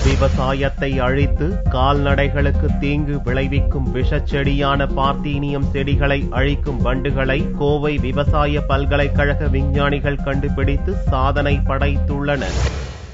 விவசாயத்தை அழித்து கால்நடைகளுக்கு தீங்கு விளைவிக்கும் விஷச்செடியான பார்த்தீனியம் செடிகளை அழிக்கும் வண்டுகளை கோவை விவசாய பல்கலைக்கழக விஞ்ஞானிகள் கண்டுபிடித்து சாதனை படைத்துள்ளனர்.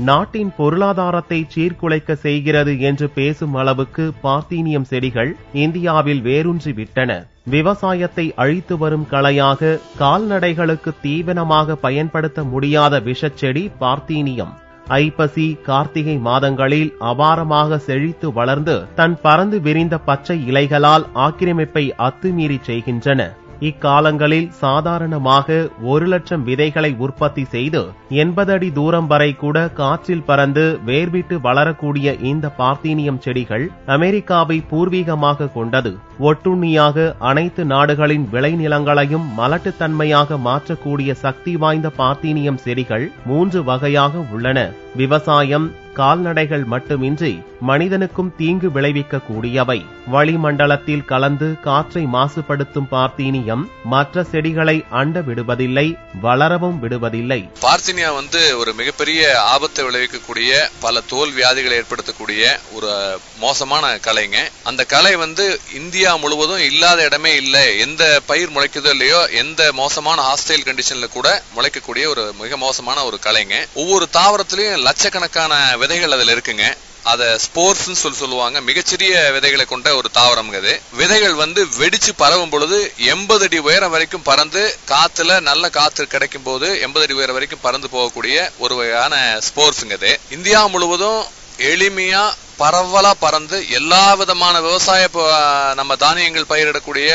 நாட்டின் பொருளாதாரத்தை சீர்குலைக்க செய்கிறது என்று பேசும் அளவுக்கு பார்த்தீனியம் செடிகள் இந்தியாவில் வேரூன்றிவிட்டன. விவசாயத்தை அழித்து வரும் களையாக கால்நடைகளுக்கு தீவனமாக பயன்படுத்த முடியாத விஷச்செடி பார்த்தீனியம் ஐப்பசி கார்த்திகை மாதங்களில் அபாரமாக செழித்து வளர்ந்து தன் பறந்து விரிந்த பச்சை இலைகளால் ஆக்கிரமிப்பை அத்துமீறி செய்கின்றன. இக்காலங்களில் சாதாரணமாக 1,00,000 விதைகளை உற்பத்தி செய்து 80 அடி தூரம் வரை கூட காற்றில் பறந்து வேர்விட்டு வளரக்கூடிய இந்த பார்த்தீனியம் செடிகள் அமெரிக்காவை பூர்வீகமாக கொண்டது. ஒட்டுண்ணியாக அனைத்து நாடுகளின் விளைநிலங்களையும் மலட்டுத்தன்மையாக மாற்றக்கூடிய சக்தி வாய்ந்த பார்த்தீனியம் செடிகள் 3 வகையாக உள்ளன. விவசாயம், கால்நடைகள் மட்டுமின்றி மனிதனுக்கும் தீங்கு விளைவிக்க கூடியவை. வளிமண்டலத்தில் கலந்து காற்றை மாசுபடுத்தும் பார்த்தீனியம் மற்ற செடிகளை அண்ட விடுவதில்லை, வளரவும் விடுவதில்லை. பார்த்தீனியா ஒரு மிகப்பெரிய ஆபத்தை விளைவிக்கக்கூடிய பல தோல் வியாதிகளை ஏற்படுத்தக்கூடிய ஒரு மோசமான கலைங்க. அந்த கலை இந்தியா முழுவதும் இல்லாத இடமே இல்லை. எந்த பயிர் முளைக்குதோ இல்லையோ, எந்த மோசமான ஹாஸ்டைல் கண்டிஷன்ல கூட முளைக்கக்கூடிய ஒரு மிக மோசமான ஒரு கலைங்க. ஒவ்வொரு தாவரத்திலையும் லட்சக்கணக்கான விதைகள் அதுல இருக்குங்க. அத ஸ்போர்ஸ் சொல்லுவாங்க. மிகச்சிறிய விதைகளை கொண்ட ஒரு தாவரம் அது. விதைகள் வெடிச்சு பரவும் பொழுது 80 அடி உயரம் வரைக்கும் பறந்து காத்துல நல்ல காத்து கிடைக்கும் போது 80 அடி உயரம் வரைக்கும் பறந்து போகக்கூடிய ஒரு வகையான ஸ்போர்ஸ்ங்க அது. இந்தியா முழுவதும் எளிமையா பரவலா பறந்து எல்லா விதமான விவசாய நம்ம தானியங்கள் பயிரிடக்கூடிய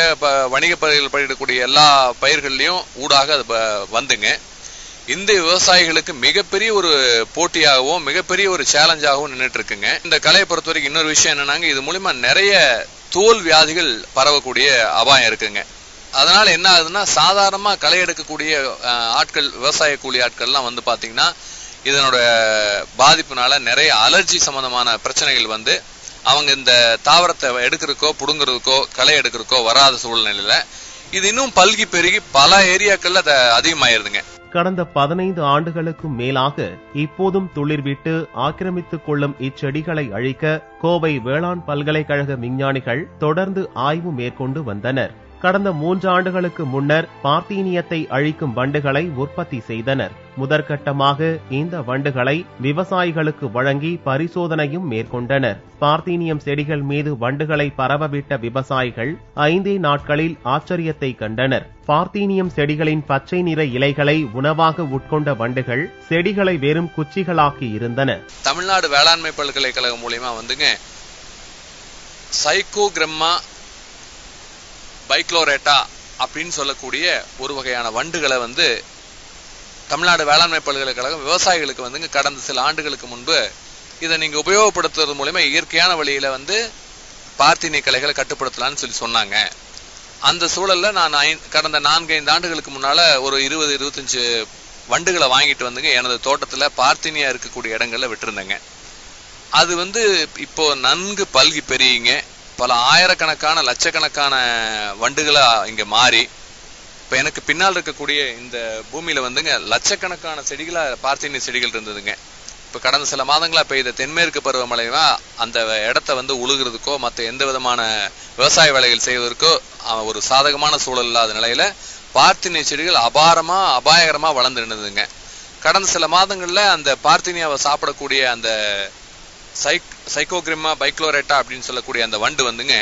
வணிக பயிர்கள் பயிரிடக்கூடிய எல்லா பயிர்கள்லயும் ஊடாக அது வந்துங்க. இந்திய விவசாயிகளுக்கு மிகப்பெரிய ஒரு போட்டியாகவும் மிகப்பெரிய ஒரு சேலஞ்சாகவும் நின்றுட்டு இருக்குங்க. இந்த கலையை பொறுத்த வரைக்கும் இன்னொரு விஷயம் என்னன்னாங்க, இது மூலமா நிறைய தோல் வியாதிகள் பரவக்கூடிய அபாயம் இருக்குங்க. அதனால என்ன ஆகுதுன்னா, சாதாரணமா களை எடுக்கக்கூடிய ஆட்கள், விவசாய கூலி ஆட்கள்லாம் பாத்தீங்கன்னா இதனோட பாதிப்புனால நிறைய அலர்ஜி சம்பந்தமான பிரச்சனைகள் அவங்க இந்த தாவரத்தை எடுக்கிறதுக்கோ புடுங்கிறதுக்கோ களை எடுக்கிறதுக்கோ வராத சூழ்நிலையில இது இன்னும் பல்கி பெருகி பல ஏரியாக்கள்ல அது அதிகமாயிருதுங்க. கடந்த 15 ஆண்டுகளுக்கும் மேலாக இப்போதும் துளிர்விட்டு ஆக்கிரமித்துக் கொள்ளும் இச்செடிகளை அழிக்க கோவை வேளாண் பல்கலைக்கழக விஞ்ஞானிகள் தொடர்ந்து ஆய்வு மேற்கொண்டு வந்தனர். கடந்த 3 ஆண்டுகளுக்கு முன்னர் பார்த்தீனியத்தை அழிக்கும் வண்டுகளை உற்பத்தி செய்தனர். முதற்கட்டமாக இந்த வண்டுகளை விவசாயிகளுக்கு வழங்கி பரிசோதனையும் மேற்கொண்டனர். பார்த்தீனியம் செடிகள் மீது வண்டுகளை பரவவிட்ட விவசாயிகள் 5 நாட்களில் ஆச்சரியத்தை கண்டனர். பார்த்தீனியம் செடிகளின் பச்சை நிற இலைகளை உணவாக உட்கொண்ட வண்டுகள் செடிகளை வெறும் குச்சிகளாக்கி இருந்தன. தமிழ்நாடு வேளாண்மை பல்கலைக்கழகம் மூலமா சைக்கோகிரம்மா பைக்ளோரேட்டா அப்படின்னு சொல்லக்கூடிய ஒரு வகையான வண்டுகளை தமிழ்நாடு வேளாண்மை பல்கலைக்கழகம் விவசாயிகளுக்கு கடந்த சில ஆண்டுகளுக்கு முன்பு இதை நீங்க உபயோகப்படுத்துறது மூலமா இயற்கையான வழியில பார்த்தீனிய கலைகளை கட்டுப்படுத்தலாம்னு சொன்னாங்க. அந்த சூழல்ல நான் கடந்த 4-5 ஆண்டுகளுக்கு முன்னால ஒரு 20-25 வண்டுகளை வாங்கிட்டு எனது தோட்டத்துல பார்த்தீனியா இருக்கக்கூடிய இடங்கள்ல விட்டுருந்தேங்க. அது இப்போ நன்கு பல்கி பெரியுங்க. பல ஆயிரக்கணக்கான லட்சக்கணக்கான வண்டுகளா இங்க மாறி இப்ப எனக்கு பின்னால் இருக்கக்கூடிய இந்த பூமியில லட்சக்கணக்கான செடிகளா பார்த்தீனிய செடிகள் இருந்ததுங்க. இப்ப கடந்த சில மாதங்களா பெய்த தென்மேற்கு பருவமழைவா அந்த இடத்த உழுகிறதுக்கோ மற்ற எந்த விதமான விவசாய வேலைகள் செய்வதற்கோ ஒரு சாதகமான சூழல் இல்லாத நிலையில பார்த்தீனிய செடிகள் அபாயகரமா வளர்ந்து இருந்ததுங்க. கடந்த சில மாதங்கள்ல அந்த பார்த்தீனியாவை சாப்பிடக்கூடிய அந்த சைக்கோகிரிமா பைக்ளோரேட்டா அப்படின்னு சொல்லக்கூடிய அந்த வண்டு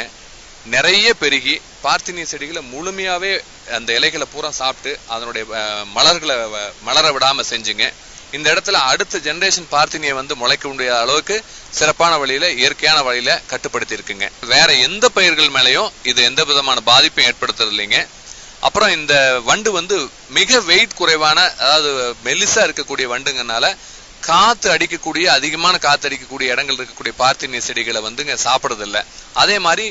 நிறைய பெருகி பார்த்தீனிய செடிகளை முழுமையாவே அந்த இலைகளை பூரா சாப்பிட்டு அதனுடைய மலர்களை மலர விடாம செஞ்சுங்க. இந்த இடத்துல அடுத்த ஜெனரேஷன் பார்த்தீனியை முளைக்க முடியாத அளவுக்கு சிறப்பான வழியில இயற்கையான வழியில கட்டுப்படுத்தி இருக்குங்க. வேற எந்த பயிர்கள் மேலையும் இது எந்த விதமான பாதிப்பையும் ஏற்படுத்துறது இல்லைங்க. அப்புறம் இந்த வண்டு மிக வெயிட் குறைவான, அதாவது மெல்லிசா இருக்கக்கூடிய வண்டுங்கனால காத்து அடிக்கக்கூடிய அதிகமான காத்து அடிக்கக்கூடிய இடங்கள் இருக்கக்கூடிய பார்த்தீனிய செடிகளை சாப்பிடுறது இல்லை. அதே மாதிரி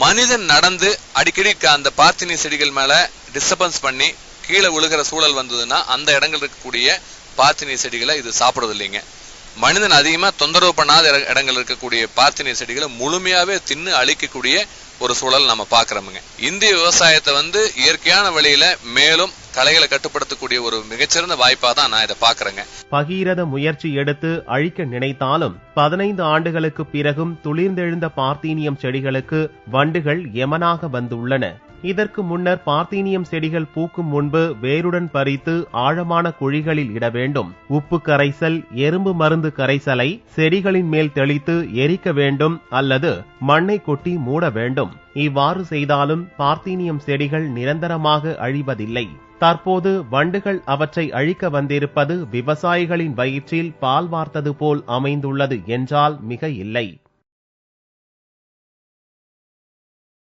மனிதன் நடந்து அடிக்கடி அந்த பார்த்தீனிய செடிகள் மேல டிஸ்டர்பன்ஸ் பண்ணி கீழே விழுகிற சூழல் வந்ததுன்னா அந்த இடங்கள் இருக்கக்கூடிய பார்த்தீனிய செடிகளை இது சாப்பிடுறது இல்லைங்க. மனிதன் அதிகமா தொந்தரவு பண்ணாத இடங்கள் இருக்கக்கூடிய பார்த்தீனிய செடிகளை முழுமையாவே தின்னு அழிக்கக்கூடிய ஒரு சூழல் நம்ம பாக்குறோமுங்க. இந்திய விவசாயத்தை இயற்கையான வழியில மேலும் களைகளை கட்டுப்படுத்தக்கூடிய ஒரு மிகச்சிறந்த வாய்ப்பா தான் நான் இதை பாக்குறேங்க. பகீரத முயற்சி எடுத்து அழிக்க நினைத்தாலும் 15 ஆண்டுகளுக்கு பிறகும் துளிர்ந்தெழுந்த பார்த்தீனியம் செடிகளுக்கு வண்டுகள் எமனாக வந்துள்ளன. இதற்கு முன்னர் பார்த்தீனியம் செடிகள் பூக்கும் முன்பு வேருடன் பறித்து ஆழமான குழிகளில் இட வேண்டும். உப்பு கரைசல், எறும்பு மருந்து கரைசலை செடிகளின் மேல் தெளித்து எரிக்க வேண்டும் அல்லது மண்ணை கொட்டி மூட வேண்டும். இவ்வாறு செய்தாலும் பார்த்தீனியம் செடிகள் நிரந்தரமாக அழிவதில்லை. தற்போது வண்டுகள் அவற்றை அழிக்க வந்திருப்பது விவசாயிகளின் வயிற்றில் பால் வார்த்தது போல் அமைந்துள்ளது என்றால் மிக இல்லை.